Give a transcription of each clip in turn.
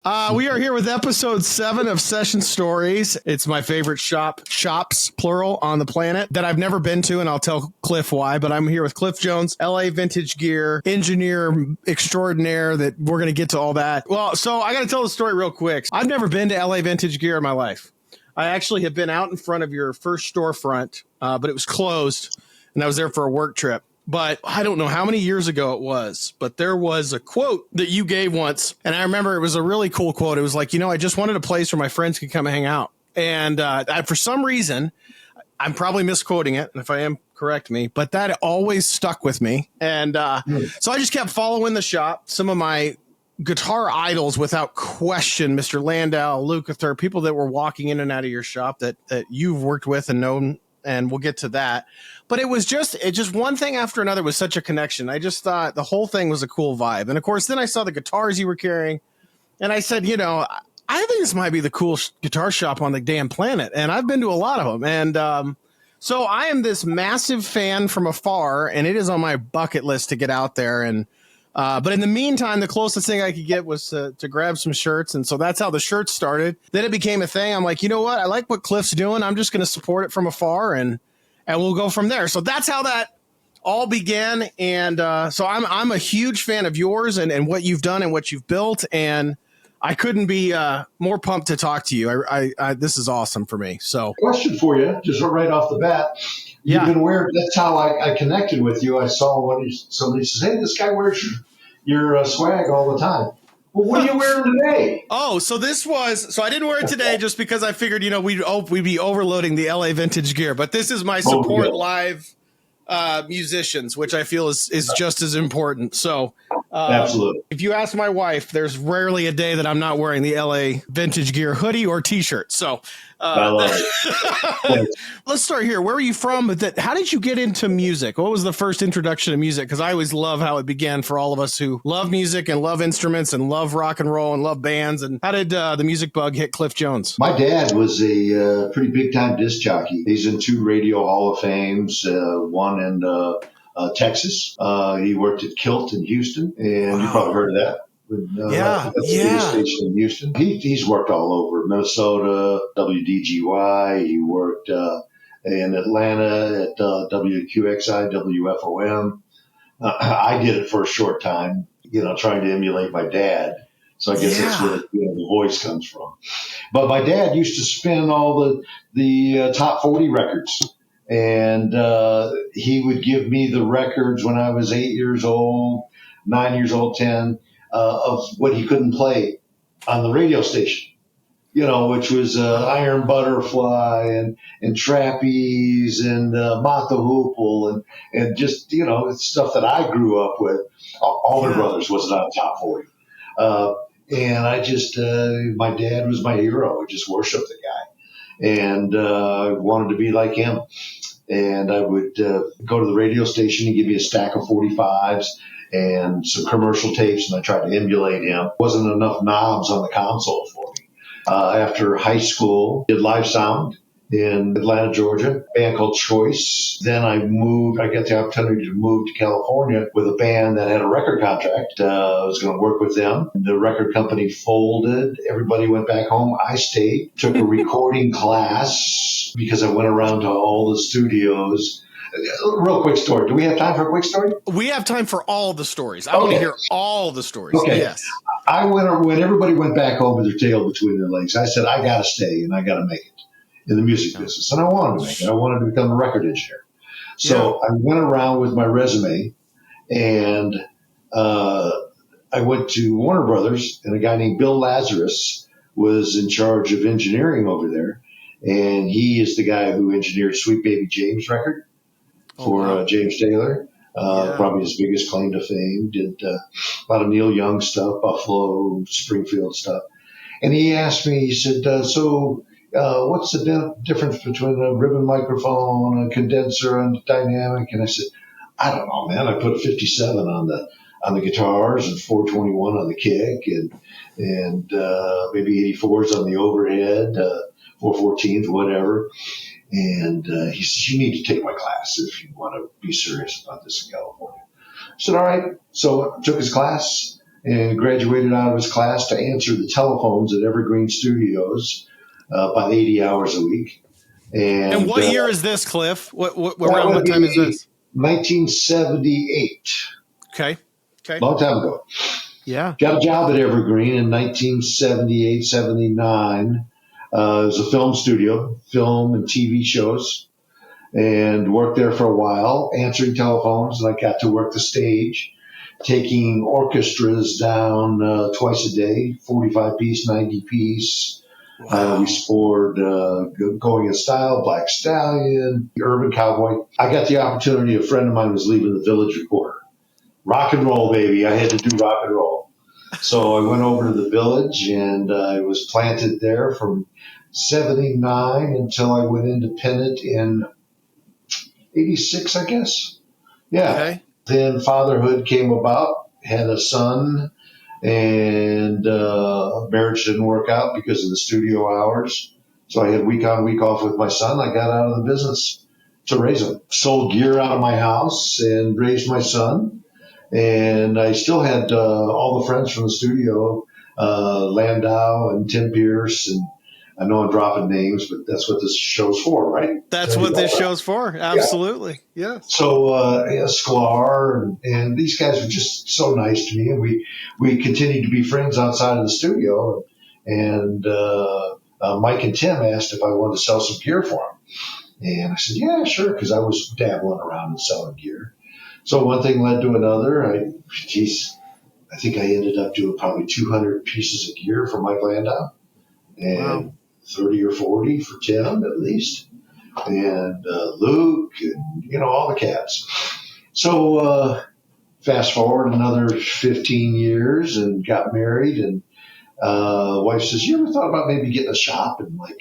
We are here with episode 7 of Session Stories. It's my favorite shops, plural, on the planet that I've never been to, and I'll tell Cliff why. But I'm here with Clif Jones, LA Vintage Gear, engineer extraordinaire, that we're going to get to all that. Well, so I got to tell the story real quick. I've never been to LA Vintage Gear in my life. I actually have been out in front of your first storefront, but it was closed, and I was there for a work trip. But I don't know how many years ago it was, but there was a quote that you gave once. And I remember it was a really cool quote. It was like, I just wanted a place where my friends could come and hang out. And for some reason, I'm probably misquoting it. And if I am, correct me. But that always stuck with me. And so I just kept following the shop. Some of my guitar idols, without question, Mr. Landau, Lukather, people that were walking in and out of your shop that you've worked with and known. And we'll get to that. But it just one thing after another was such a connection. I just thought the whole thing was a cool vibe. And of course, then I saw the guitars you were carrying, and I said, I think this might be the coolest guitar shop on the damn planet. And I've been to a lot of them. And so I am this massive fan from afar, and it is on my bucket list to get out there. And but in the meantime, the closest thing I could get was to grab some shirts. And so that's how the shirts started. Then it became a thing. I'm like, you know what? I like what Cliff's doing. I'm just going to support it from afar, and we'll go from there. So that's how that all began. And so I'm a huge fan of yours and what you've done and what you've built. And I couldn't be more pumped to talk to you. This is awesome for me. So question for you, just right off the bat. You've been wearing, that's how I connected with you. I saw somebody says, hey, this guy wears your swag all the time. Well, what are you wearing today? Oh, so I didn't wear it today just because I figured, we'd be overloading the LA Vintage Gear, but this is my support live musicians, which I feel is just as important. So absolutely. If you ask my wife, there's rarely a day that I'm not wearing the LA Vintage Gear hoodie or t-shirt. So I love it. Let's start here. Where are you from? How did you get into music? What was the first introduction to music? Because I always love how it began for all of us who love music and love instruments and love rock and roll and love bands. And how did the music bug hit Clif Jones? My dad was a pretty big time disc jockey. He's in 2 Radio Hall of Fames, one in Texas. He worked at Kilt in Houston, and you probably heard of that. That's the biggest station in Houston. He's worked all over Minnesota, WDGY. He worked in Atlanta at WQXI, WFOM. I did it for a short time, trying to emulate my dad. So I guess that's where the voice comes from. But my dad used to spin all the top 40 records. And he would give me the records when I was 8 years old, 9 years old, 10, of what he couldn't play on the radio station, which was Iron Butterfly and Trapeze and Mata Hoople and just, stuff that I grew up with. Allman Brothers wasn't on top 40. And I just, my dad was my hero. I just worshiped the guy. And I wanted to be like him. And I would go to the radio station and give me a stack of 45s and some commercial tapes, and I tried to emulate him. Wasn't enough knobs on the console for me. After high school, did live sound in Atlanta, Georgia, a band called Choice. Then I got the opportunity to move to California with a band that had a record contract. I was going to work with them. The record company folded. Everybody went back home. I stayed, took a recording class because I went around to all the studios. Real quick story. Do we have time for a quick story? We have time for all the stories. I want to hear all the stories. Okay. Yes. When everybody went back home with their tail between their legs, I said, I got to stay and I got to make it in the music business. And I wanted to make it. I wanted to become a record engineer. So I went around with my resume, and I went to Warner Brothers, and a guy named Bill Lazarus was in charge of engineering over there. And he is the guy who engineered Sweet Baby James record for James Taylor. Probably his biggest claim to fame. Did a lot of Neil Young stuff, Buffalo, Springfield stuff. And he asked me, he said, what's the difference between a ribbon microphone, a condenser, and a dynamic? And I said, I don't know, man. I put a 57 on the guitars and 421 on the kick and maybe 84s on the overhead, 414s, whatever. And he said, you need to take my class if you want to be serious about this in California. I said, all right. So I took his class, and graduated out of his class to answer the telephones at Evergreen Studios about 80 hours a week. And And what year is this, Cliff? What that around would what time is be this? 1978, Okay. Okay. long time ago. Yeah. Got a job at Evergreen in 1978, 79. It was a film studio, film and TV shows, and worked there for a while, answering telephones. And I got to work the stage, taking orchestras down twice a day, 45 piece, 90 piece. Wow. We scored Going in Style, Black Stallion, Urban Cowboy. I got the opportunity. A friend of mine was leaving the Village Recorder. Rock and roll, baby. I had to do rock and roll. So I went over to the Village, and I was planted there from 79 until I went independent in 86, I guess. Yeah. Okay. Then fatherhood came about, had a son, and marriage didn't work out because of the studio hours. So I had week on, week off with my son. I got out of the business to raise him. Sold gear out of my house and raised my son. And I still had all the friends from the studio, Landau and Tim Pierce, and I know I'm dropping names, but that's what this show's for, right? That's what this show's for. Absolutely. Yeah. So Sklar and these guys were just so nice to me, and we continued to be friends outside of the studio. And Mike and Tim asked if I wanted to sell some gear for them, and I said, yeah, sure, because I was dabbling around and selling gear. So one thing led to another. I think I ended up doing probably 200 pieces of gear for Mike Landau, and 30 or 40 for Tim at least, and Luke, and all the cats. So fast forward another 15 years and got married, and wife says, you ever thought about maybe getting a shop and like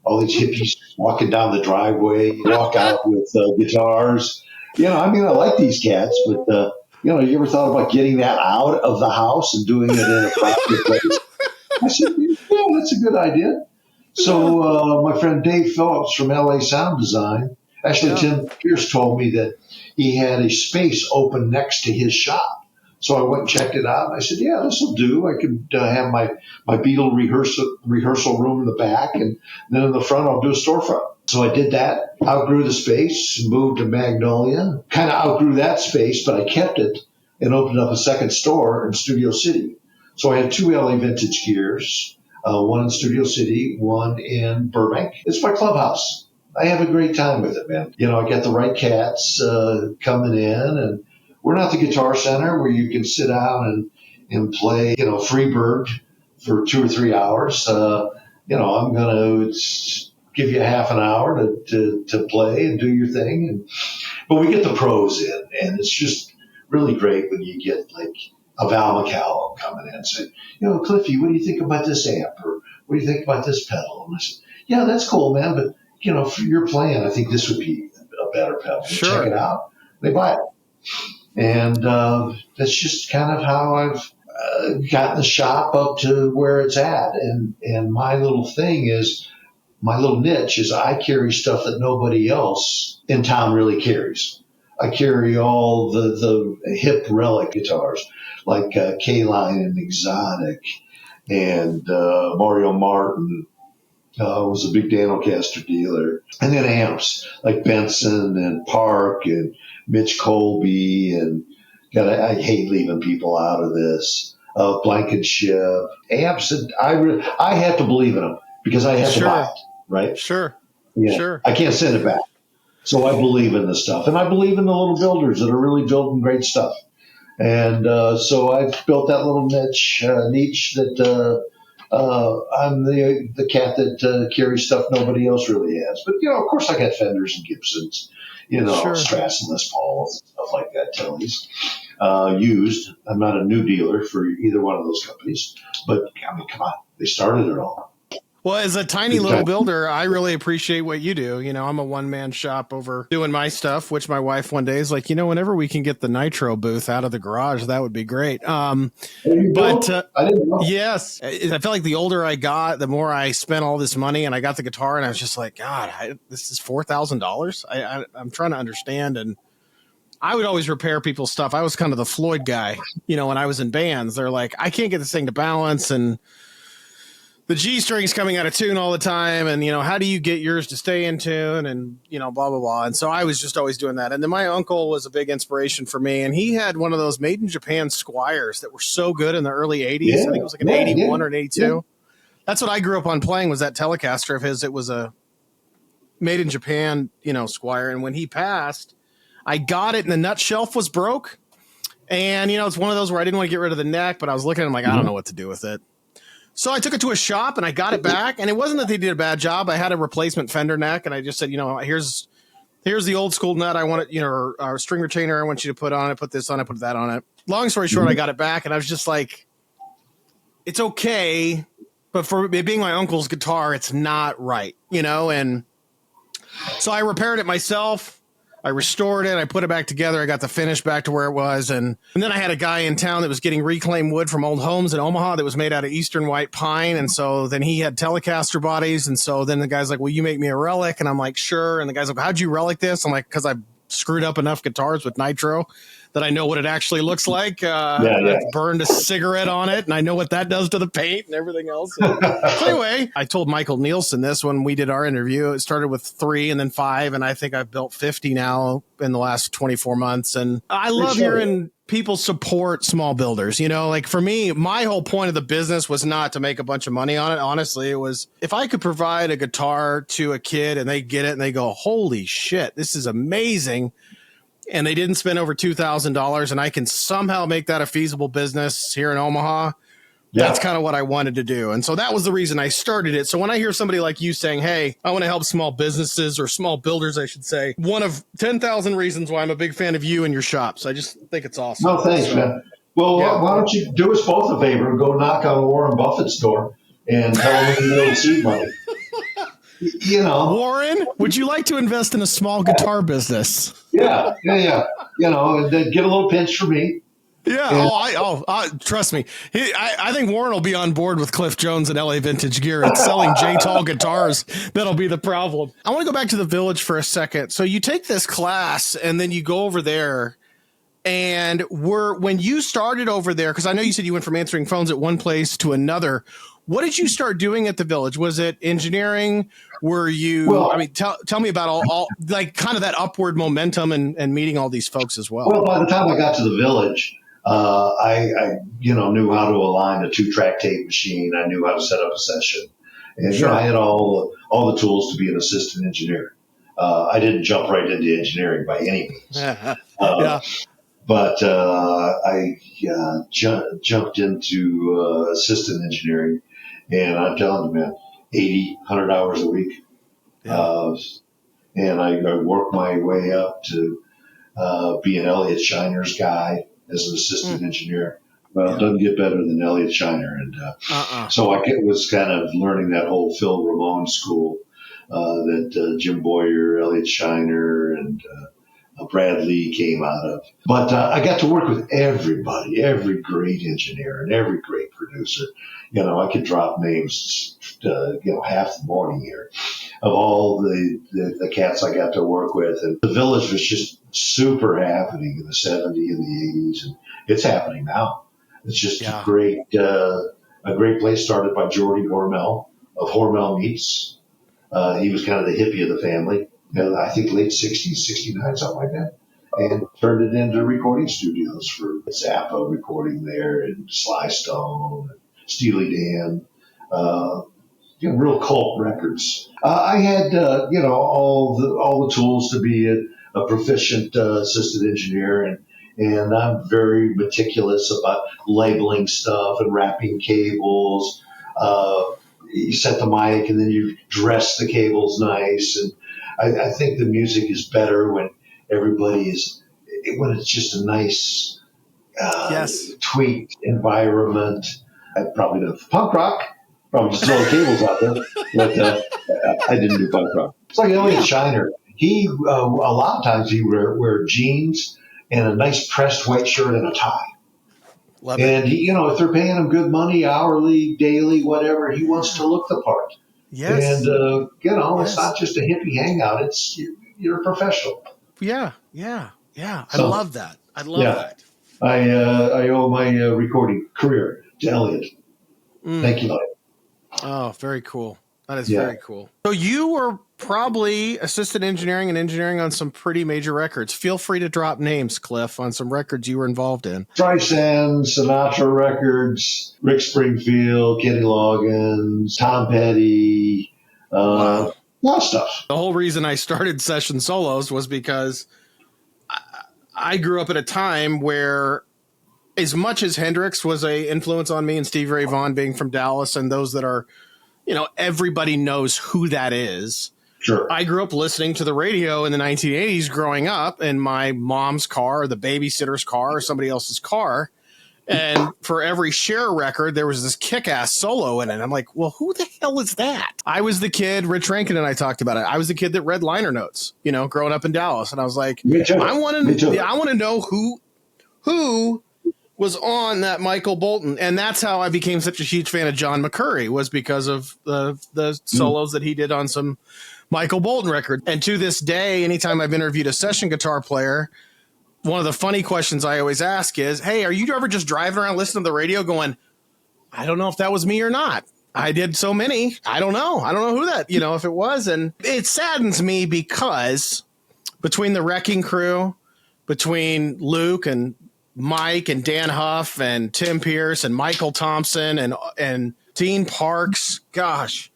all these hippies walking down the driveway, walk out with guitars? I like these cats, but you ever thought about getting that out of the house and doing it in a private place? I said, yeah, that's a good idea. So my friend Dave Phillips from LA Sound Design, actually Tim Pierce told me that he had a space open next to his shop. So I went and checked it out, and I said, yeah, this will do. I could have my Beatle rehearsal room in the back, and then in the front I'll do a storefront. So I did that, outgrew the space, moved to Magnolia, kind of outgrew that space, but I kept it and opened up a second store in Studio City. So I had two LA Vintage Gears, one in Studio City, one in Burbank. It's my clubhouse. I have a great time with it, man. I get the right cats coming in, and we're not the Guitar Center where you can sit down and play, Freebird for 2 or 3 hours. I'm going to give you half an hour to play and do your thing. But we get the pros in, and it's just really great when you get like a Val McCallum coming in and saying, Cliffy, what do you think about this amp? Or what do you think about this pedal? And I said, yeah, that's cool, man. But, for your playing, I think this would be a better pedal. Sure. Check it out. They buy it. And that's just kind of how I've gotten the shop up to where it's at. And my little thing is, my little niche is I carry stuff that nobody else in town really carries. I carry all the hip relic guitars like K-Line and Exotic, and Mario Martin was a big Danocaster dealer. And then amps like Benson and Park and Mitch Colby, and I hate leaving people out of this. Blankenship amps, and I have to believe in them because I have to buy it, right? Sure. Yeah. Sure. I can't send it back. So I believe in this stuff, and I believe in the little builders that are really building great stuff. And so I've built that little niche that I'm the cat that carries stuff nobody else really has. But of course, I got Fenders and Gibsons, Strats and Les Pauls, stuff like that, Tony's. Used. I'm not a new dealer for either one of those companies, but come on, they started it all. Well, as a tiny little builder, I really appreciate what you do. I'm a one-man shop over doing my stuff, which my wife one day is like, whenever we can get the Nitro booth out of the garage, that would be great. I didn't know. Yes, I felt like the older I got, the more I spent all this money, and I got the guitar, and I was just like, God, this is $4,000. I'm trying to understand, and I would always repair people's stuff. I was kind of the Floyd guy, when I was in bands. They're like, I can't get this thing to balance, and the G string's coming out of tune all the time. And, how do you get yours to stay in tune and, blah, blah, blah. And so I was just always doing that. And then my uncle was a big inspiration for me. And he had one of those made in Japan Squires that were so good in the early 80s. Yeah. I think it was like an 81 or an 82. Yeah. That's what I grew up on playing, was that Telecaster of his. It was a made in Japan, Squire. And when he passed, I got it and the nut shelf was broke. And, it's one of those where I didn't want to get rid of the neck, but I was looking at him like, I don't know what to do with it. So I took it to a shop and I got it back, and it wasn't that they did a bad job. I had a replacement fender neck, and I just said, here's the old school nut I want it, or our string retainer I want you to put on it, put this on it, put that on it. Long story short, I got it back, and I was just like, it's okay, but for it being my uncle's guitar, it's not right, and so I repaired it myself. I restored it. I put it back together. I got the finish back to where it was. And then I had a guy in town that was getting reclaimed wood from old homes in Omaha that was made out of eastern white pine. And so then he had Telecaster bodies. And so then the guy's like, will you make me a relic? And I'm like, sure. And the guy's like, how'd you relic this? I'm like, because I screwed up enough guitars with nitro that I know what it actually looks like. I burned a cigarette on it, and I know what that does to the paint and everything else. So anyway, I told Michael Nielsen this when we did our interview. It started with 3 and then 5, and I think I've built 50 now in the last 24 months. And I love hearing people support small builders. Like for me, my whole point of the business was not to make a bunch of money on it. Honestly, it was if I could provide a guitar to a kid and they get it and they go, holy shit, this is amazing, and they didn't spend over $2,000, and I can somehow make that a feasible business here in Omaha. Yeah. That's kind of what I wanted to do. And so that was the reason I started it. So when I hear somebody like you saying, hey, I want to help small businesses, or small builders, I should say, one of 10,000 reasons why I'm a big fan of you and your shops. I just think it's awesome. No, thanks, man. Well, why don't you do us both a favor and go knock on Warren Buffett's door and tell him you don't seed money. Warren, would you like to invest in a small guitar business? Yeah. And then get a little pinch for me. Yeah. Trust me. I think Warren will be on board with Clif Jones and LA Vintage Gear. It's selling J-Tall guitars that'll be the problem. I want to go back to the Village for a second. So you take this class and then you go over there. And when you started over there, because I know you said you went from answering phones at one place to another. What did you start doing at the Village? Was it engineering? Were you? Well, tell me about all like kind of that upward momentum and meeting all these folks as well. Well, by the time I got to the Village, I knew how to align a 2-track tape machine. I knew how to set up a session, and I had all the tools to be an assistant engineer. I didn't jump right into engineering by any means. But I jumped into assistant engineering, and I'm telling you, man, 80, 100 hours a week. Yeah. And I worked my way up to be an Elliott Shiner's guy as an assistant engineer. Well, it doesn't get better than Elliott Shiner. And so I was kind of learning that whole Phil Ramone school that Jim Boyer, Elliott Shiner, and Brad Lee came out of. But I got to work with everybody, every great engineer and every great producer. I could drop names, half the morning here of all the cats I got to work with. And the Village was just super happening in the 70s and the 80s. And it's happening now. It's just a great place started by Jordy Hormel of Hormel Meats. He was kind of the hippie of the family. I think late 60s, 69, something like that, and turned it into recording studios for Zappa recording there, and Sly Stone, and Steely Dan, real cult records. I had, all the tools to be a proficient assistant engineer, and I'm very meticulous about labeling stuff and wrapping cables. You set the mic, and then you dress the cables nice, and I think the music is better when when it's just a nice, tweaked environment. I probably did punk rock, probably just throw cables out there, but I didn't do punk rock. It's like Elliott Shiner. He, a lot of times he wear jeans and a nice pressed white shirt and a tie. Love and he, if they're paying him good money, hourly, daily, whatever, he wants to look the part. Yes. And, it's not just a hippie hangout. You're a professional. Yeah. Yeah. Yeah, I So, love that. I love yeah, that. I owe my recording career to Elliot. Mm. Thank you, Mike. Oh, very cool. That is Yeah. very cool. So you were probably assistant engineering and engineering on some pretty major records. Feel free to drop names, Cliff, on some records you were involved in. Streisand, Sinatra records, Rick Springfield, Kenny Loggins, Tom Petty, Wow. a lot of stuff. The whole reason I started Session Solos was because I grew up at a time where, as much as Hendrix was a influence on me and Stevie Ray Vaughan being from Dallas and those that are, everybody knows who that is. Sure. I grew up listening to the radio in the 1980s growing up in my mom's car or the babysitter's car or somebody else's car. And for every Cher record, there was this kick-ass solo in it. I'm like, well, who the hell is that? I was the kid, Rich Rankin and I talked about it. I was the kid that read liner notes, growing up in Dallas. And I was like, Me too. I want Me too. to know who was on that Michael Bolton. And that's how I became such a huge fan of John McCurry, was because of the solos that he did on some Michael Bolton record. And to this day, anytime I've interviewed a session guitar player, one of the funny questions I always ask is, hey, are you ever just driving around listening to the radio going, I don't know if that was me or not. I did so many. I don't know. I don't know who that, if it was. And it saddens me because between the Wrecking Crew, between Luke and Mike and Dan Huff and Tim Pierce and Michael Thompson and Dean Parks, gosh.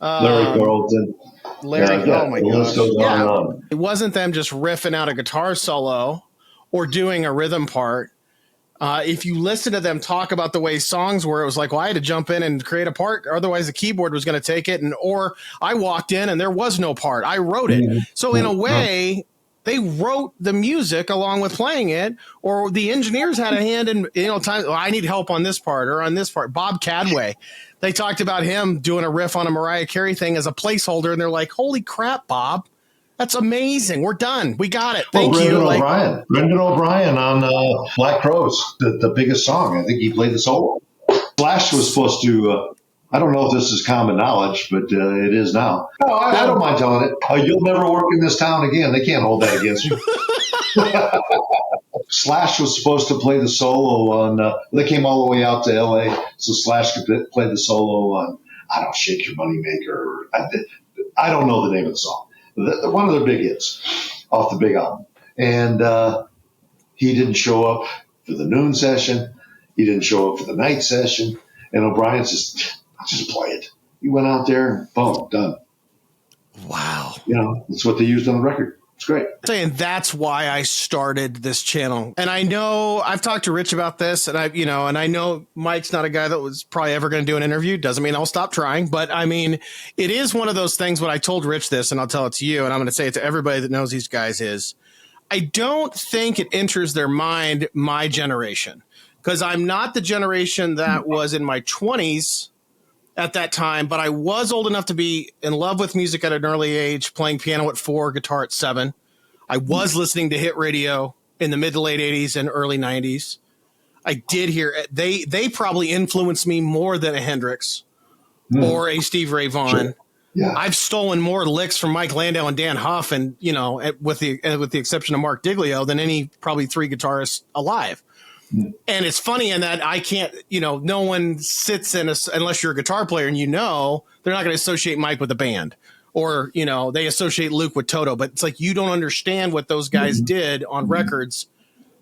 Larry Carlton. Larry, oh my gosh. Yeah. It wasn't them just riffing out a guitar solo or doing a rhythm part. If you listen to them talk about the way songs were, it was like, well, I had to jump in and create a part. Otherwise the keyboard was going to take it. Or I walked in and there was no part. I wrote it. Mm-hmm. So in a way, they wrote the music along with playing it, or the engineers had a hand in, time. I need help on this part or on this part. Bob Cadway, they talked about him doing a riff on a Mariah Carey thing as a placeholder. And they're like, holy crap, Bob. That's amazing. We're done. We got it. Thank you. Brendan O'Brien on Black Crowes, the biggest song. I think he played the solo. Slash was supposed to, I don't know if this is common knowledge, but it is now. No, I don't mind telling it. You'll never work in this town again. They can't hold that against you. Slash was supposed to play the solo on, they came all the way out to L.A., so Slash could play the solo on, I don't Shake Your Money Maker. I don't know the name of the song. One of their big hits off the big album. And he didn't show up for the noon session. He didn't show up for the night session. And O'Brien says, just play it. He went out there, boom, done. Wow. That's what they used on the record. It's great. And that's why I started this channel. And I know I've talked to Rich about this, and I know Mike's not a guy that was probably ever going to do an interview. Doesn't mean I'll stop trying, but I mean, it is one of those things when I told Rich this, and I'll tell it to you, and I'm going to say it to everybody that knows these guys, is I don't think it enters their mind, my generation, because I'm not the generation that was in my 20s at that time, but I was old enough to be in love with music at an early age, playing piano at 4, guitar at 7. I was listening to hit radio in the mid to late 80s and early 90s. I did hear they probably influenced me more than a Hendrix or a Steve Ray Vaughan. Sure. Yeah. I've stolen more licks from Mike Landau and Dan Huff, and with the exception of Mark Diglio, than any probably 3 guitarists alive. And it's funny in that I can't, no one sits in unless you're a guitar player and they're not going to associate Mike with the band, or, they associate Luke with Toto, but it's like, you don't understand what those guys did on records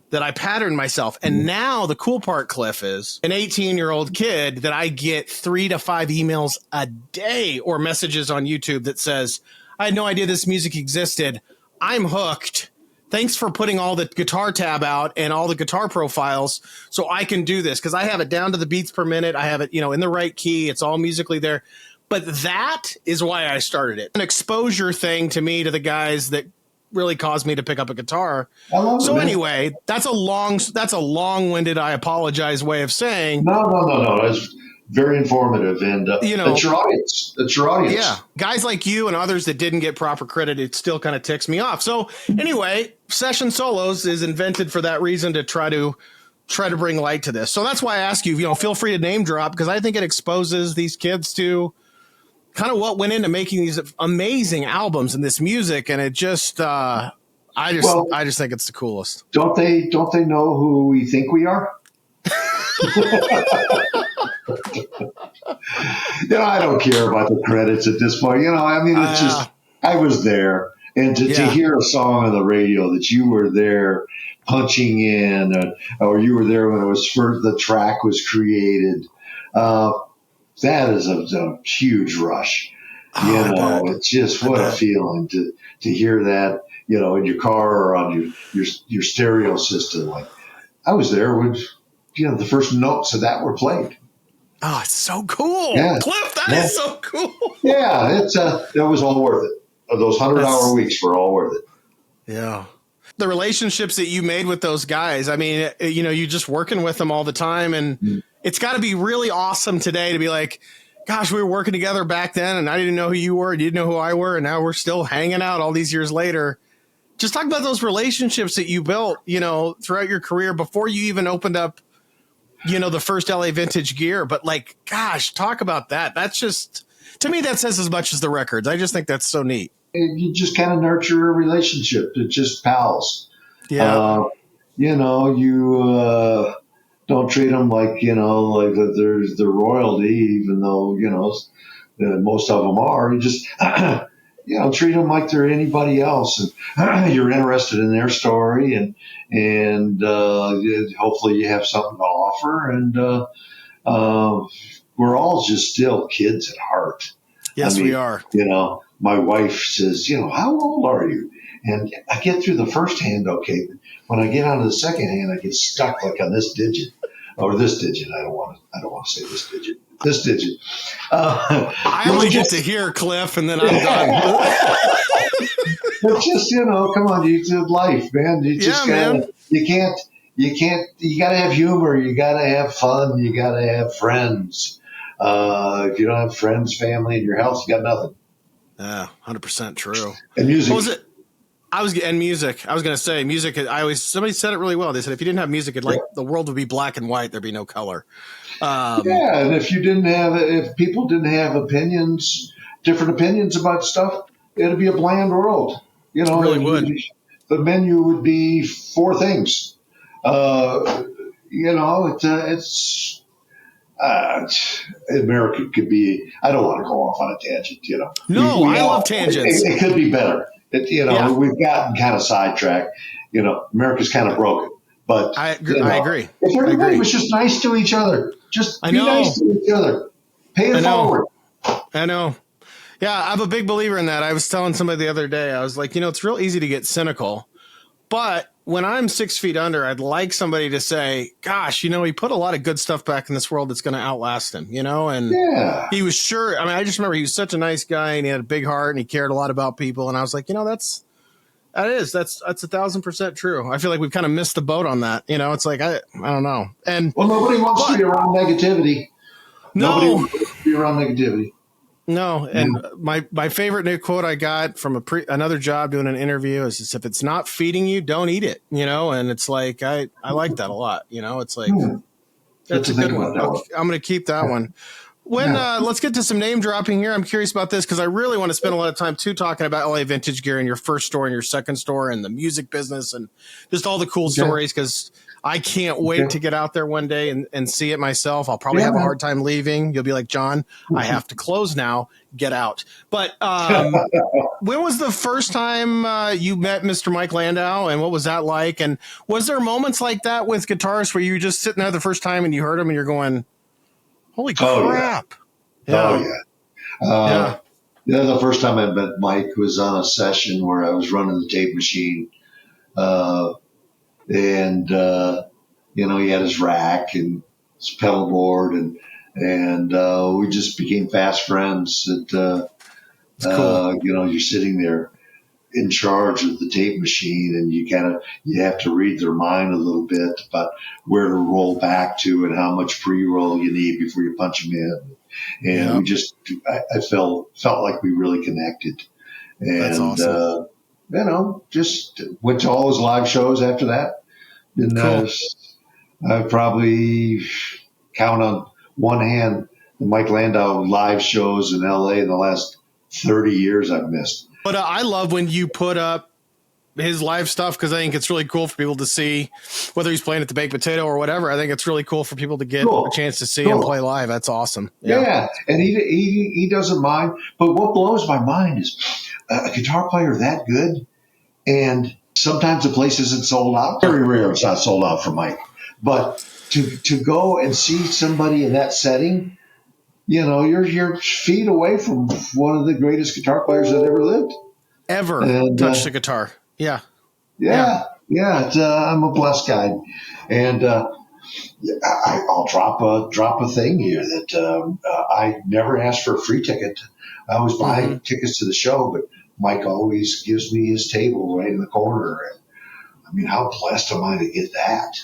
that I patterned myself. And now the cool part, Cliff, is an 18-year-old kid that I get 3 to 5 emails a day or messages on YouTube that says, I had no idea this music existed. I'm hooked. Thanks for putting all the guitar tab out and all the guitar profiles so I can do this, because I have it down to the beats per minute. I have it, in the right key. It's all musically there. But that is why I started it. An exposure thing to me, to the guys that really caused me to pick up a guitar. So anyway, that's a long-winded, I apologize, way of saying. No. It's very informative, and it's your audience. It's your audience. Yeah, guys like you and others that didn't get proper credit, it still kind of ticks me off. So anyway, Session Solos is invented for that reason, to try to bring light to this. So that's why I ask you, feel free to name drop, because I think it exposes these kids to kind of what went into making these amazing albums and this music. And it just, Well, I just think it's the coolest. don't they know who we think we are? I don't care about the credits at this point. I mean, it's just I was there, and to Yeah. hear a song on the radio that you were there punching in, or you were there when it was first the track was created. Uh, that is a huge rush. Oh, I bet. It's just I what a bet. feeling to hear that, in your car or on your stereo system. Like I was there when, the first notes of that were played. Oh, it's so cool. Yeah. Cliff, that Yeah. is so cool. Yeah. It was all worth it. Those 100-hour weeks were all worth it. Yeah. The relationships that you made with those guys, I mean, you just working with them all the time. And it's got to be really awesome today to be like, gosh, we were working together back then and I didn't know who you were. You didn't know who I were. And now we're still hanging out all these years later. Just talk about those relationships that you built, throughout your career before you even opened up, the first LA Vintage Gear. But like, gosh, talk about that. That's just, to me, that says as much as the records. I just think that's so neat. You just kind of nurture a relationship. It's just pals. Yeah. You don't treat them like that there's the royalty, even though most of them are. You just treat them like they're anybody else, and you're interested in their story, and hopefully you have something to offer. And we're all just still kids at heart. Yes, we are. My wife says, how old are you? And I get through the first hand okay, but when I get onto the second hand, I get stuck like on this digit or this digit. I don't want to say this digit. This digit. I only get to hear Cliff, and then I'm done. It's just come on, you did life, man. You just gotta, you gotta have humor. You gotta have fun. You gotta have friends. If you don't have friends, family, and your health, you got nothing. Yeah, 100% true. And music. What was it? Music. I was going to say music. Somebody said it really well. They said if you didn't have music, the world would be black and white. There'd be no color. And if people didn't have different opinions about stuff, it'd be a bland world. It really would. The menu would be four things. America could be. I don't want to go off on a tangent. No, I love tangents. It could be better. We've gotten kind of sidetracked. America's kind of broken. But I agree. If everybody was just nice to each other, just be nice to each other. Pay it forward. I know. Yeah, I'm a big believer in that. I was telling somebody the other day, I was like, it's real easy to get cynical. But when I'm 6 feet under, I'd like somebody to say, gosh, he put a lot of good stuff back in this world that's going to outlast him, and he was sure. I mean, I just remember he was such a nice guy and he had a big heart and he cared a lot about people. And I was like, that's 1,000% true. I feel like we've kind of missed the boat on that. It's like, I don't know. And nobody wants to be around negativity. Nobody wants to be around negativity. No, and my favorite new quote I got from another job doing an interview is if it's not feeding you, don't eat it, and it's like I like that a lot, it's like that's a good one. I'm going to keep that one. Let's get to some name dropping here. I'm curious about this because I really want to spend a lot of time too talking about LA Vintage Gear and your first store and your second store and the music business and just all the cool stories because I can't wait to get out there one day and see it myself. I'll probably have a hard time leaving. You'll be like, John, I have to close now. Get out. But when was the first time you met Mr. Mike Landau and what was that like? And was there moments like that with guitarists where you were just sitting there the first time and you heard him and you're going, holy crap. The first time I met Mike was on a session where I was running the tape machine. And he had his rack and his pedal board and we just became fast friends that, cool. You're sitting there in charge of the tape machine and you have to read their mind a little bit about where to roll back to and how much pre-roll you need before you punch them in. And we just, I felt like we really connected. And, that's awesome. Just went to all his live shows after that. And I probably count on one hand the Mike Landau live shows in LA in the last 30 years I've missed. But I love when you put up his live stuff because I think it's really cool for people to see, whether he's playing at the Baked Potato or whatever. I think it's really cool for people to get a chance to see him play live. That's awesome. Yeah. And he doesn't mind. But what blows my mind is a guitar player that good, and sometimes the place isn't sold out. Very rare it's not sold out for Mike. But to go and see somebody in that setting, you're feet away from one of the greatest guitar players that ever lived. Ever touched the guitar. Yeah. I'm a blessed guy. And I'll drop a thing here that I never asked for a free ticket. I always buy tickets to the show, but Mike always gives me his table right in the corner. And I mean, how blessed am I to get that?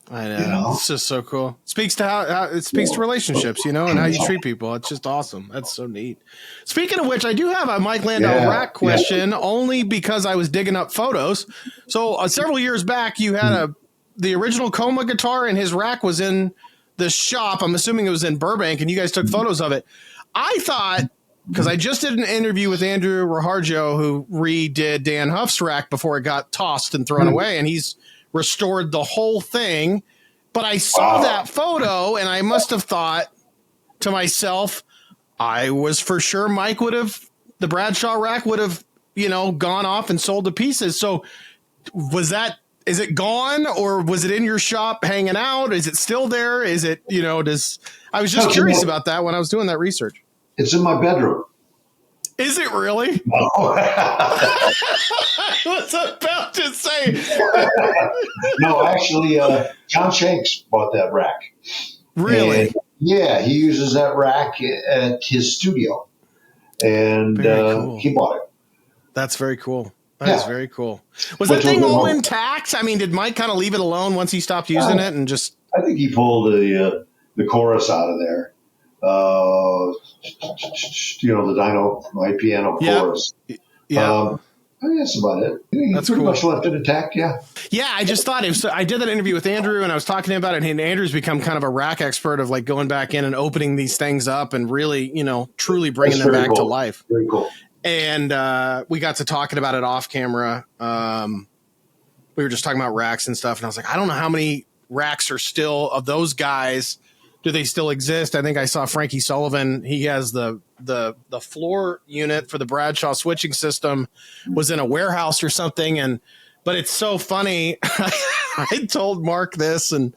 I know. It's just so cool. Speaks to how it speaks to relationships, and how you treat people. It's just awesome. That's so neat. Speaking of which, I do have a Mike Landau rack question, only because I was digging up photos. So several years back, you had the original Coma guitar, and his rack was in the shop. I'm assuming it was in Burbank, and you guys took photos of it. I thought, because I just did an interview with Andrew Raharjo, who redid Dan Huff's rack before it got tossed and thrown away, and he's restored the whole thing. But I saw that photo, and I must have thought to myself, I was for sure Mike the Bradshaw rack would have, gone off and sold to pieces. So is it gone, or was it in your shop hanging out? Is it still there? Is it, I was just curious about that when I was doing that research. It's in my bedroom. Is it really? No. I was about to say. No, actually, John Shanks bought that rack. Really? And, yeah, he uses that rack at his studio, and cool. He bought it. That's very cool. That is very cool. Was that thing all intact? I mean, did Mike kind of leave it alone once he stopped using it and just? I think he pulled the chorus out of there. The Dino, my piano chorus. Yeah. That's about it. That's pretty much left it intact. Yeah. Yeah. I just thought I did that interview with Andrew, and I was talking to him about it, and Andrew's become kind of a rack expert of like going back in and opening these things up and really, truly bringing them back to life. Very cool. And we got to talking about it off camera. We were just talking about racks and stuff, and I was like, I don't know how many racks are still of those guys. Do they still exist? I think I saw Frankie Sullivan. He has the floor unit for the Bradshaw switching system was in a warehouse or something. But it's so funny. I told Mark this, and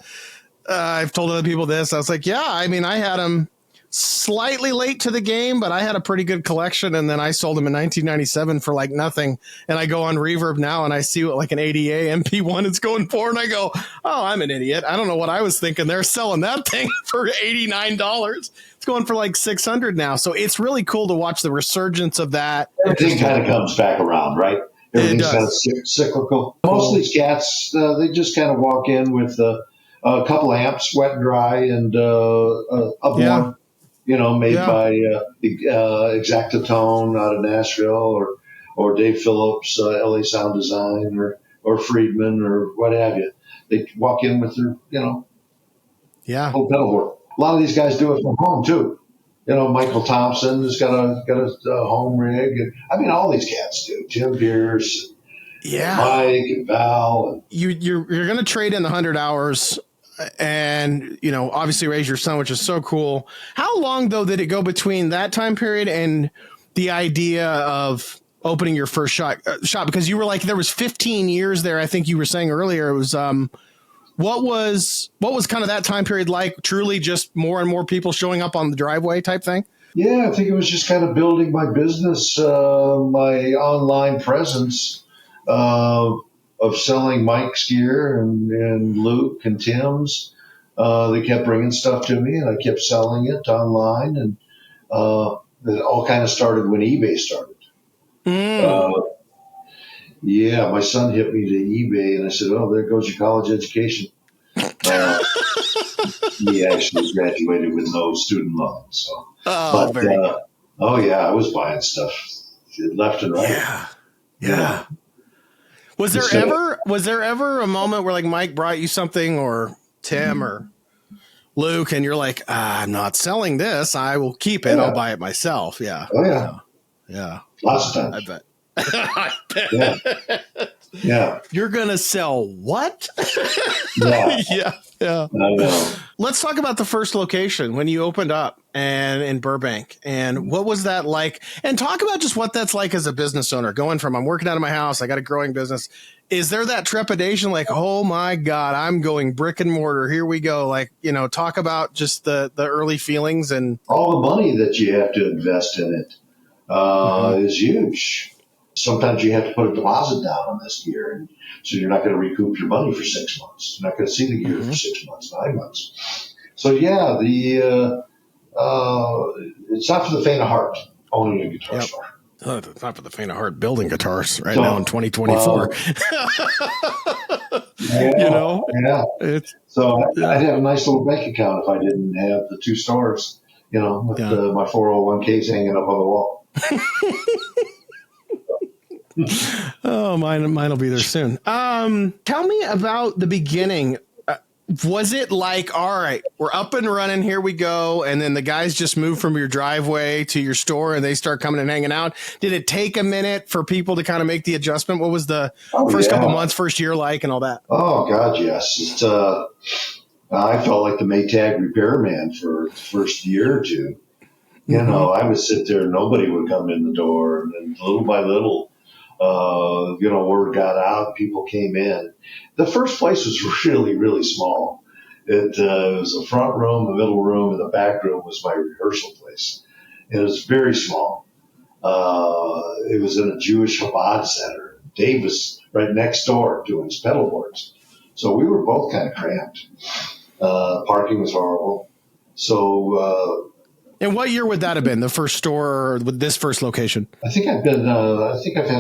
I've told other people this. I was like, yeah, I mean, I had him slightly late to the game, but I had a pretty good collection. And then I sold him in 1997 for like nothing. And I go on Reverb now and I see what like an ADA MP1 is going for. And I go, oh, I'm an idiot. I don't know what I was thinking. They're selling that thing for $89. It's going for like $600 now. So it's really cool to watch the resurgence of that. Everything kind of comes back around, right? Everything's kind of cyclical. Most of these cats, they just kind of walk in with a couple amps, wet and dry, and up one. Made by Exactatone out of Nashville, or Dave Phillips, LA Sound Design, or Friedman, or what have you. They walk in with their, whole pedal board. A lot of these guys do it from home too. Michael Thompson has got a home rig, and I mean all these cats do. Jim Pierce, Mike and Val. And you're going to trade in the 100 hours. And, obviously raise your son, which is so cool. How long, though, did it go between that time period and the idea of opening your first shop? Because you were like, there was 15 years there. I think you were saying earlier, it was, what was kind of that time period like? Truly just more and more people showing up on the driveway type thing? Yeah, I think it was just kind of building my business, my online presence, of selling Mike's gear and Luke and Tim's. They kept bringing stuff to me, and I kept selling it online. And it all kind of started when eBay started. My son hit me to eBay, and I said, "Oh, there goes your college education." He actually graduated with no student loans. So. I was buying stuff left and right. Yeah. Was there ever a moment where like Mike brought you something, or Tim or Luke, and you're like, I'm not selling this. I will keep it. I'll buy it myself. Yeah. Oh yeah. Yeah. Lots of times. I bet. Yeah. You're going to sell what? Yeah. Yeah. Yeah. I know. Let's talk about the first location when you opened up and in Burbank, and what was that like? And talk about just what that's like as a business owner, going from I'm working out of my house, I got a growing business. Is there that trepidation like, oh my God, I'm going brick and mortar. Here we go. Like, talk about just the early feelings and All the money that you have to invest in it is huge. Sometimes you have to put a deposit down on this gear, and so you're not going to recoup your money for 6 months. You're not going to see the gear for 6 months, 9 months. So yeah, it's not for the faint of heart owning a guitar store. Oh, it's not for the faint of heart building guitars now in 2024. Yeah. So I'd have a nice little bank account if I didn't have the two stores, with my 401ks hanging up on the wall. Oh, mine will be there soon. Tell me about the beginning. Was it like, all right, we're up and running, here we go, and then the guys just move from your driveway to your store and they start coming and hanging out? Did it take a minute for people to kind of make the adjustment? What was the first couple months, first year like and all that? Oh, God, yes. I felt like the Maytag repairman for the first year or two. I would sit there, nobody would come in the door, and then little by little, word got out, people came in. The first place was really, really small. It was a front room, a middle room, and the back room was my rehearsal place. It was very small. It was in a Jewish Chabad center. Dave was right next door doing his pedal boards. So we were both kind of cramped. Parking was horrible. So, and what year would that have been? The first store with this first location? I think I've had a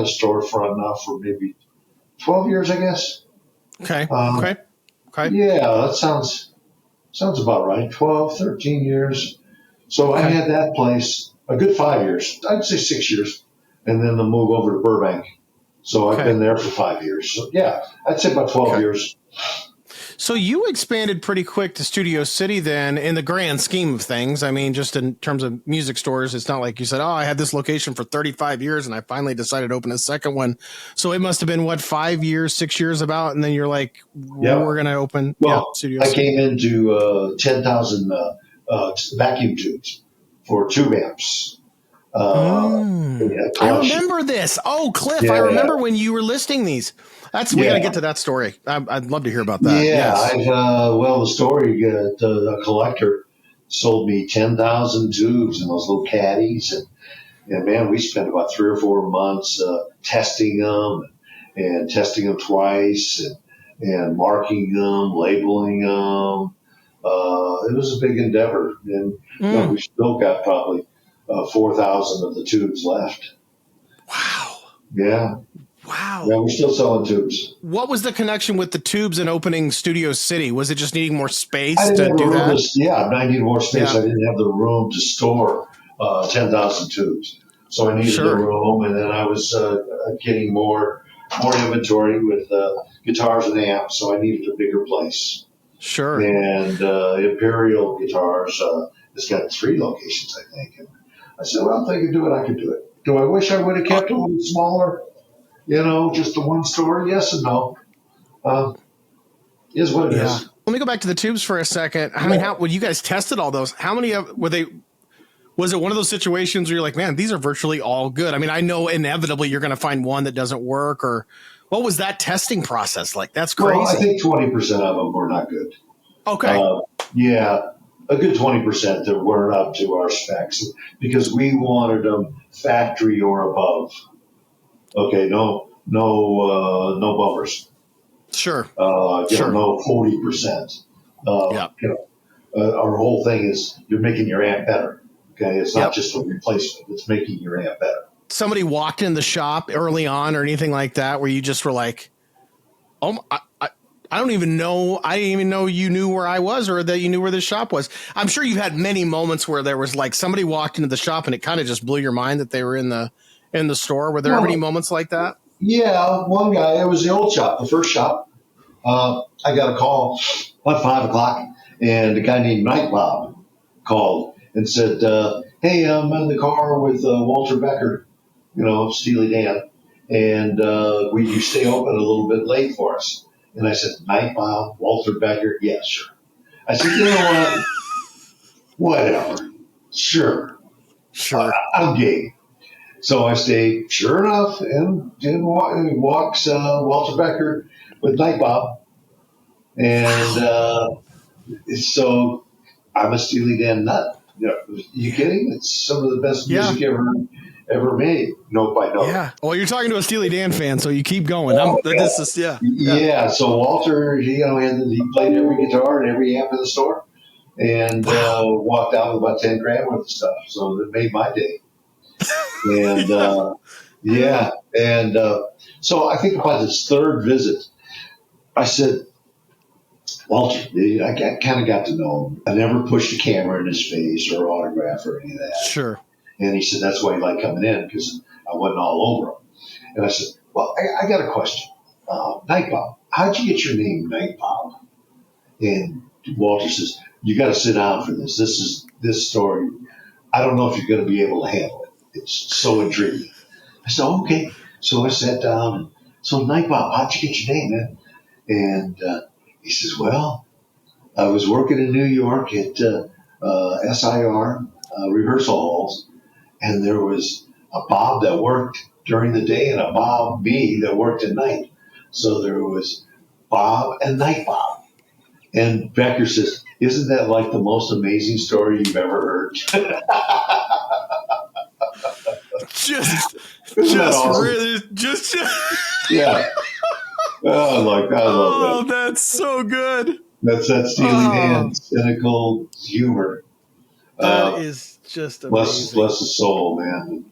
storefront now for maybe 12 years, I guess. Okay. Yeah, that sounds about right. 12, 13 years. So I had that place a good 5 years. I'd say 6 years. And then the move over to Burbank. So I've been there for 5 years. So yeah, I'd say about 12 years. So you expanded pretty quick to Studio City then, in the grand scheme of things. I mean, just in terms of music stores, it's not like you said, I had this location for 35 years and I finally decided to open a second one. So it must have been, 5 years, 6 years about, and then you're like, we're going to open Studio City. I came into 10,000 vacuum tubes for tube amps. I remember this. Oh, Cliff, I remember when you were listing these. We got to get to that story. I'd love to hear about that. Yeah, the story, the collector sold me 10,000 tubes in those little caddies. And man, we spent about 3 or 4 months testing them and testing them twice and marking them, labeling them. It was a big endeavor. And we still got probably 4,000 of the tubes left. Wow. Yeah. Wow. Yeah, we're still selling tubes. What was the connection with the tubes and opening Studio City? Was it just needing more space to do that? I needed more space. I didn't have the room to store 10,000 tubes. So I needed the room, and then I was getting more inventory with guitars and amps, so I needed a bigger place. Sure. And Imperial Guitars has got 3 locations, I think. And I said, well, if they could do it, I could do it. Do I wish I would have kept a little smaller? Just the one store? Yes and no. Is what it is. Let me go back to the tubes for a second. I mean, when you guys tested all those, how many were they? Was it one of those situations where you're like, man, these are virtually all good? I mean, I know inevitably you're going to find one that doesn't work, or what was that testing process like? That's crazy. Well, I think 20% of them were not good. Okay. A good 20% that weren't up to our specs because we wanted them factory or above. Okay, no bumpers. Sure. No 40%. Our whole thing is you're making your amp better. Okay, it's not just a replacement; it's making your amp better. Somebody walked in the shop early on or anything like that, where you just were like, "Oh, I don't even know. I didn't even know you knew where I was or that you knew where this shop was." I'm sure you've had many moments where there was like somebody walked into the shop and it kind of just blew your mind that they were in the store. Were there any moments like that? Yeah, one guy. It was the old shop, the first shop. I got a call at 5 o'clock, and a guy named Night Bob called and said, "Hey, I'm in the car with Walter Becker, Steely Dan, and will you stay open a little bit late for us? And I said, Night Bob, Walter Becker, yeah, sure. I said, you know what? Whatever. Sure. Sure. I'm game. So I stayed, sure enough, and walks Walter Becker with Night Bob. And so I'm a Steely Dan nut. You kidding? It's some of the best music ever made, note by note. Yeah. Well, you're talking to a Steely Dan fan, so you keep going. Yeah. So Walter, he played every guitar and every amp in the store, and walked out with about 10 grand worth of stuff. So that made my day. And so I think about this third visit. I said, Walter, I kind of got to know him. I never pushed a camera in his face or autograph or any of that. Sure. And he said, that's why he liked coming in, because I wasn't all over him. And I said, well, I got a question. Night Bob, how'd you get your name, Night Bob? And Walter says, you got to sit down for this. This story. I don't know if you're going to be able to handle it. It's so intriguing. I said, okay. So I sat down. And so, Night Bob, how'd you get your name, man? And he says, well, I was working in New York at SIR rehearsal halls, and there was a Bob that worked during the day and a Bob me that worked at night. So there was Bob and Night Bob. And Becker says, isn't that like the most amazing story you've ever heard? Yeah. I love that. That's so good. That's that Steely Dan cynical humor. That is just amazing. Bless his soul, man.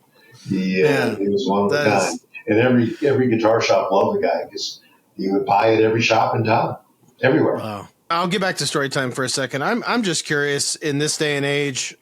He was one of a kind. And every guitar shop loved the guy because he would buy at every shop in town, everywhere. Wow. I'll get back to story time for a second. I'm just curious in this day and age,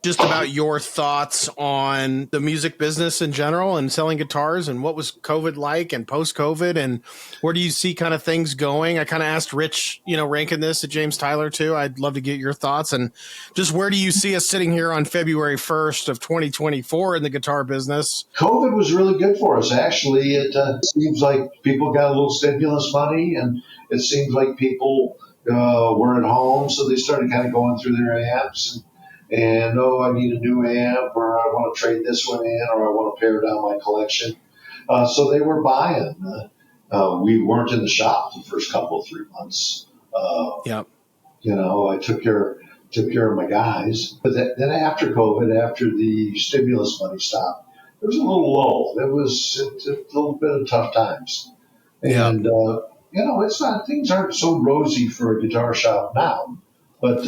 just about your thoughts on the music business in general and selling guitars, and what was COVID like and post-COVID, and where do you see kind of things going? I kind of asked Rich, ranking this at James Tyler too. I'd love to get your thoughts, and just where do you see us sitting here on February 1st of 2024 in the guitar business? COVID was really good for us. Actually, it seems like people got a little stimulus money, and it seems like people were at home, so they started kind of going through their amps and I need a new amp, or I want to trade this one in, or I want to pare down my collection. So they were buying. We weren't in the shop the first couple of 3 months. Yep. I took care of my guys. But then after COVID, after the stimulus money stopped, there was a little lull. It was a little bit of tough times, and. It's not, things aren't so rosy for a guitar shop now, but,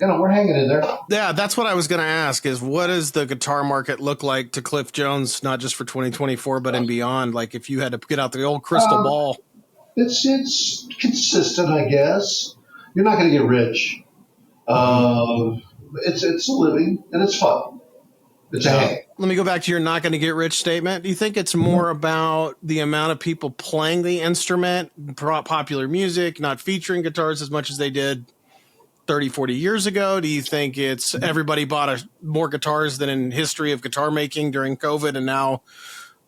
we're hanging in there. Yeah, that's what I was going to ask is, what does the guitar market look like to Clif Jones, not just for 2024, but and beyond? Like, if you had to get out the old crystal ball. It's consistent, I guess. You're not going to get rich. It's a living, and it's fun. It's a hang. Let me go back to your not going to get rich statement. Do you think it's more about the amount of people playing the instrument, popular music, not featuring guitars as much as they did 30, 40 years ago? Do you think it's everybody bought more guitars than in history of guitar making during COVID, and now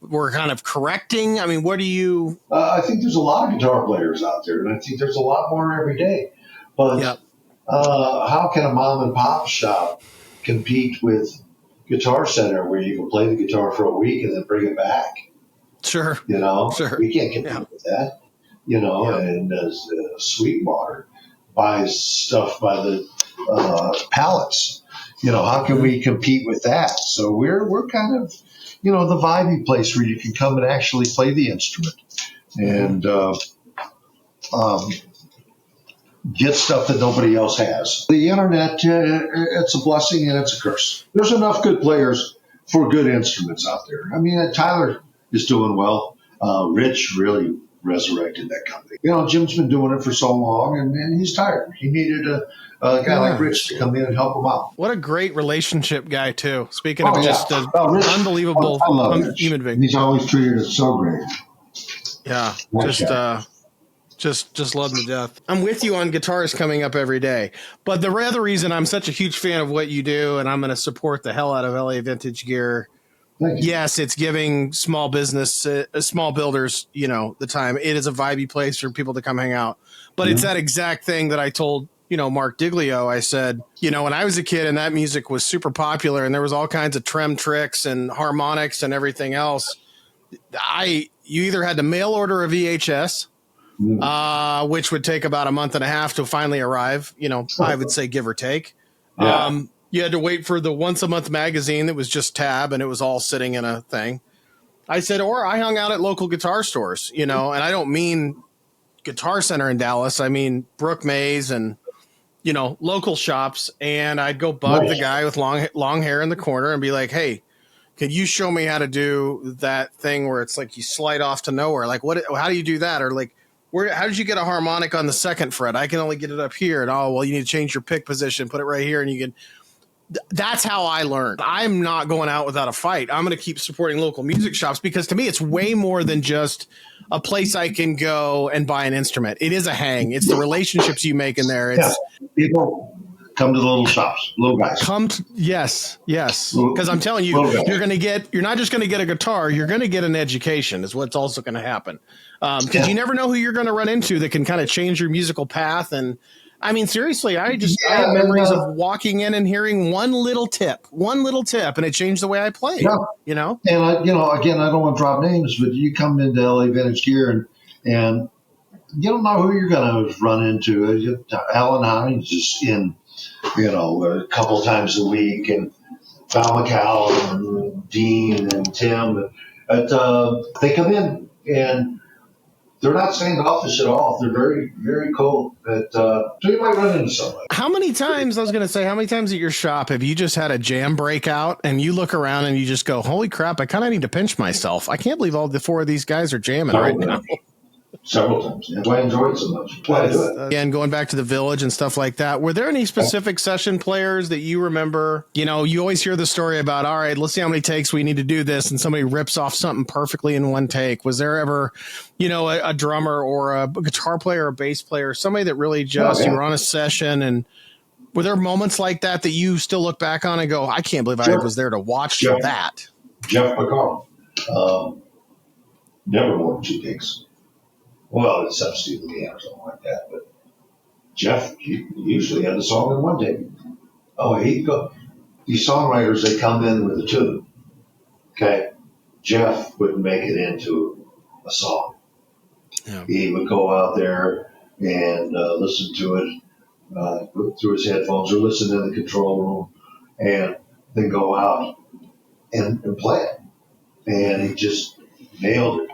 we're kind of correcting? I mean, what do you... I think there's a lot of guitar players out there, and I think there's a lot more every day. But how can a mom and pop shop compete with Guitar Center, where you can play the guitar for a week and then bring it back? Sure. Sure. We can't compete with that. And Sweetwater buys stuff by the pallets. How can we compete with that? So we're kind of, the vibey place where you can come and actually play the instrument and get stuff that nobody else has. The internet, it's a blessing and it's a curse. There's enough good players for good instruments out there. I mean, Tyler is doing well. Rich really resurrected that company. Jim's been doing it for so long, and he's tired. He needed a guy like Rich to come in and help him out. What a great relationship guy, too. Speaking of just an unbelievable human being. He's always treated us so great. Yeah, just love him to death. I'm with you on guitars coming up every day. But the other reason I'm such a huge fan of what you do, and I'm going to support the hell out of LA Vintage Gear Thank you. yes, it's giving small business, small builders, the time. It is a vibey place for people to come hang out. But it's that exact thing that I told, Mark Diglio. I said, when I was a kid and that music was super popular and there was all kinds of trem tricks and harmonics and everything else, you either had to mail order a VHS, which would take about a month and a half to finally arrive, I would say give or take. Yeah. You had to wait for the once a month magazine that was just tab and it was all sitting in a thing. I said, or I hung out at local guitar stores, and I don't mean Guitar Center in Dallas. I mean, Brook Mays and, local shops. And I'd go bug the guy with long hair in the corner and be like, hey, could you show me how to do that thing where it's like you slide off to nowhere? Like, how do you do that? Or like, how did you get a harmonic on the second fret? I can only get it up here. And you need to change your pick position, put it right here. And you can, that's how I learned. I'm not going out without a fight. I'm going to keep supporting local music shops because to me, it's way more than just a place I can go and buy an instrument. It is a hang. It's the relationships you make in there. It's people come to the little shops, little guys. Yes. Because I'm telling you, you're not just going to get a guitar. You're going to get an education is what's also going to happen. Because you never know who you're going to run into that can kind of change your musical path. And I mean, seriously, I have memories of walking in and hearing one little tip, and it changed the way I played, And again, I don't want to drop names, but you come into LA Vintage Gear and you don't know who you're going to run into. Alan Hines is in, a couple times a week, and Val McCall and Dean and Tim. They come in and they're not standoffish at all. They're very, very cool. So you might run into somebody. How many times at your shop have you just had a jam breakout and you look around and you just go, holy crap, I kind of need to pinch myself. I can't believe all the four of these guys are jamming right now. Several times. That's why I enjoy it so much. That's why I do it. And going back to the Village and stuff like that, were there any specific session players that you remember? You always hear the story about, all right, let's see how many takes we need to do this, and somebody rips off something perfectly in one take. Was there ever, a drummer or a guitar player or a bass player, somebody that really just, you were on a session, and were there moments like that you still look back on and go, I can't believe I was there to watch that? Jeff McCall. Never more than 2 takes. Well, it's substitute the game or something like that. But Jeff usually had the song in 1 take. Oh, he'd go. These songwriters, they come in with a tune. Okay. Jeff would make it into a song. Yeah. He would go out there and listen to it through his headphones or listen in the control room and then go out and play it. And he just nailed it.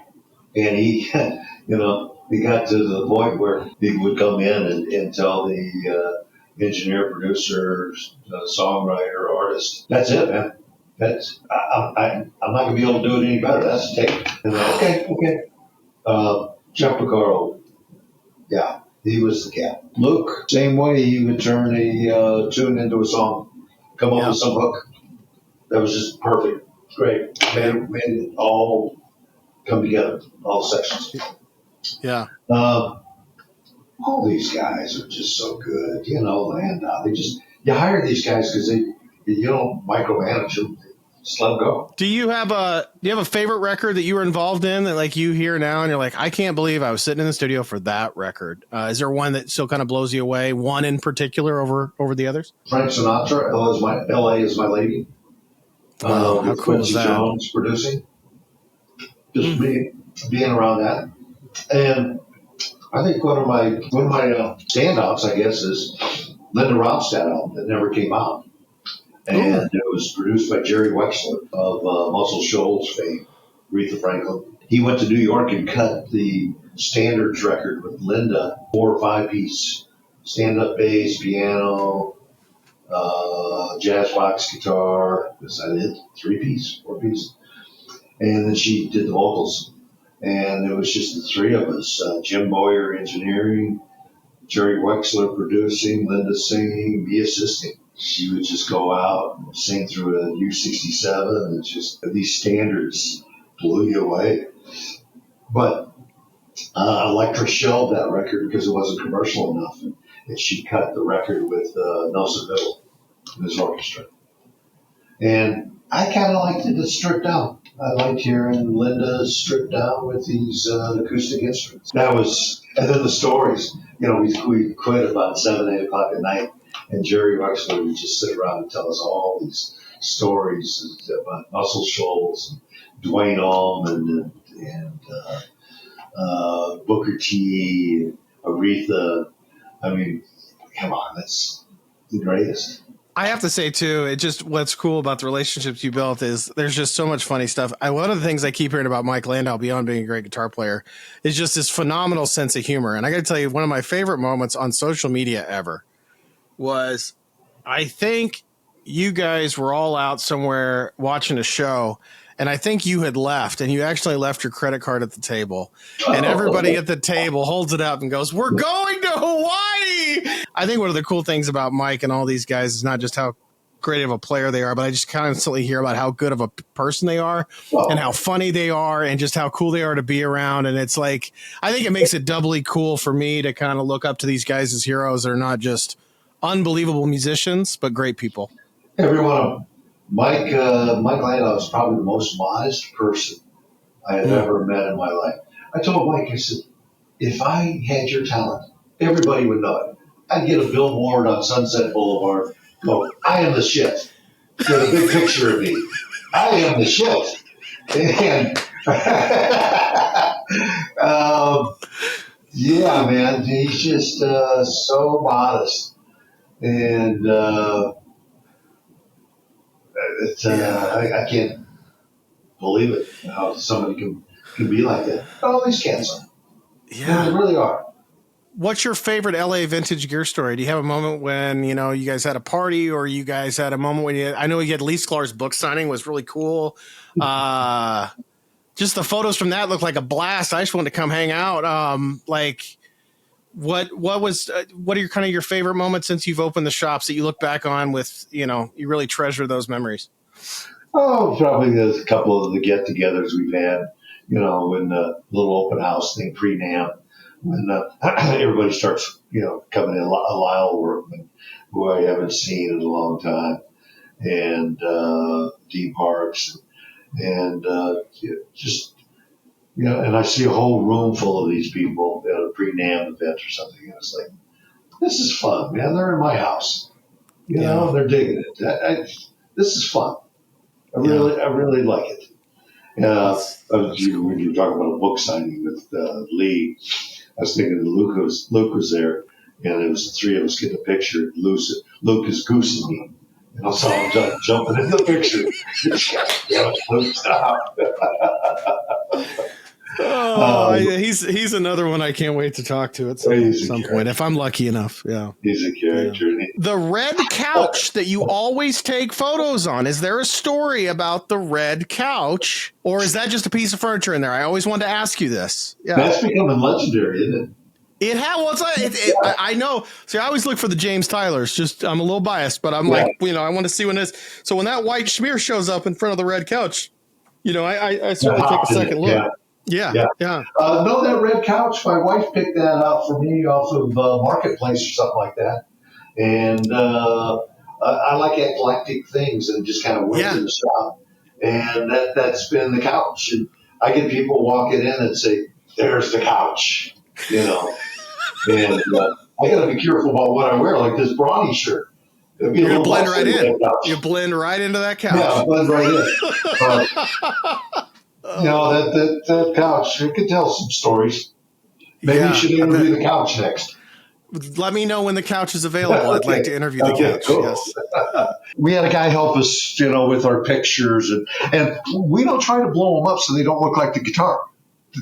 And he, he got to the point where he would come in and tell the engineer, producer, songwriter, artist, that's it, man. I'm not going to be able to do it any better. That's the take. And okay. Jeff Picaro, yeah, he was the cat. Luke, same way, he would turn a tune into a song, come up with some hook. That was just perfect. Great. Made it all come together, all sections. Yeah. All these guys are just so good. Landau. You hire these guys because you don't micromanage them. Just let them go. Do you have a favorite record that you were involved in that like you hear now and you're like, I can't believe I was sitting in the studio for that record? Is there one that still kind of blows you away? One in particular over the others? Frank Sinatra, LA is my lady. Wow, how cool is that? Clif Jones producing. Just being around that. And I think one of my standouts, I guess, is Linda Ronstadt album that never came out. And it was produced by Jerry Wexler of Muscle Shoals fame, Aretha Franklin. He went to New York and cut the standards record with Linda, 4 or 5 piece, stand-up bass, piano, jazz box guitar. Was that it? 3 piece, 4 piece. And then she did the vocals. And it was just the 3 of us, Jim Boyer engineering, Jerry Wexler producing, Linda singing, me assisting. She would just go out and sing through a U67, and just these standards blew you away. But Elektra shelved that record because it wasn't commercial enough, and she cut the record with Nelson Middle and his orchestra. And I kind of liked it stripped down. I liked hearing Linda stripped down with these acoustic instruments. That was, and then the stories. You know, we quit about 7, 8 o'clock at night, and Jerry Wexler would just sit around and tell us all these stories about Muscle Shoals, and Dwayne Allman, and Booker T, Aretha. I mean, come on, that's the greatest. I have to say too, it just what's cool about the relationships you built is there's just so much funny stuff. One of the things I keep hearing about Mike Landau beyond being a great guitar player is just this phenomenal sense of humor. And I got to tell you, one of my favorite moments on social media ever was, I think you guys were all out somewhere watching a show, and I think you had left, and you actually left your credit card at the table, and everybody at the table holds it up and goes, "We're going to Hawaii." I think one of the cool things about Mike and all these guys is not just how great of a player they are, but I just constantly hear about how good of a person they are and how funny they are and just how cool they are to be around. And it's like, I think it makes it doubly cool for me to kind of look up to these guys as heroes. They're not just unbelievable musicians, but great people. Every one of them. Mike Landau is probably the most modest person I have ever met in my life. I told Mike, I said, if I had your talent, everybody would know it. I'd get a billboard on Sunset Boulevard, go, I am the shit. Get a big picture of me. I am the shit. And yeah, man, he's just so modest. And I can't believe it, how somebody can be like that. All these cats are. Yeah, they really are. What's your favorite LA vintage gear story? Do you have a moment when, you know, you guys had a party, or you guys had a moment when I know you had Lee Sklar's book signing was really cool. Just the photos from that looked like a blast. I just wanted to come hang out. What are your kind of your favorite moments since you've opened the shops that you look back on with, you know, you really treasure those memories? Oh, probably there's a couple of the get-togethers we've had, you know, when the little open house thing pre-NAM, when everybody starts, you know, coming in, Lyle Workman, who I haven't seen in a long time, and Dean Parks, and just, you know, and I see a whole room full of these people at a pre-NAM event or something, and it's like, this is fun, man. They're in my house, you know, they're digging it. This is fun. I really like it. When you were talking about a book signing with Lee, I was thinking Luke was there, and it was the three of us getting a picture. Luke is goosing me, and I saw him jumping in the picture. Luke, stop. He's another one I can't wait to talk to at some point, if I'm lucky enough. Yeah, he's a character. Yeah. The red couch that you always take photos on. Is there a story about the red couch, or is that just a piece of furniture in there? I always wanted to ask you this. Yeah, that's becoming legendary, isn't it? I know. See, I always look for the James Tylers. Just I'm a little biased, but I'm like, you know, I want to see when this. So when that white schmear shows up in front of the red couch, you know, I certainly take a second look. Yeah. No, that red couch, my wife picked that out for me off of Marketplace or something like that. And I like eclectic things and just kind of went to the shop. And that's been the couch. And I get people walking in and say, there's the couch, you know. And I got to be careful about what I wear, like this brawny shirt. You're going to blend right in. You blend right into that couch. Yeah, blend right in. You know, that couch, it could tell some stories. Maybe you should interview the couch next. Let me know when the couch is available. I'd like to interview the couch. Cool. Yes. We had a guy help us, you know, with our pictures, and we don't try to blow them up so they don't look like the guitar.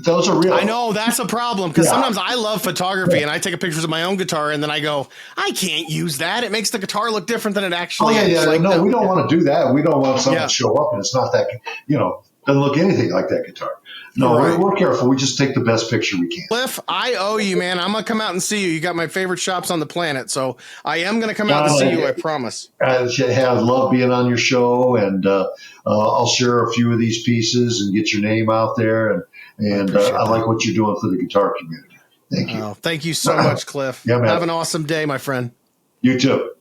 Those are real. I know, that's a problem, because sometimes I love photography and I take pictures of my own guitar and then I go, I can't use that. It makes the guitar look different than it actually is. Yeah. Like, no, we don't want to do that. We don't want something to show up and it's not that, you know, doesn't look anything like that guitar. No, we're careful. We just take the best picture we can. Cliff, I owe you, man. I'm going to come out and see you. You got my favorite shops on the planet, so I am going to come out and see you, I promise. I love being on your show, and I'll share a few of these pieces and get your name out there, and I like what you're doing for the guitar community. Thank you. Thank you so much, Cliff. Yeah, man. Have an awesome day, my friend. You too.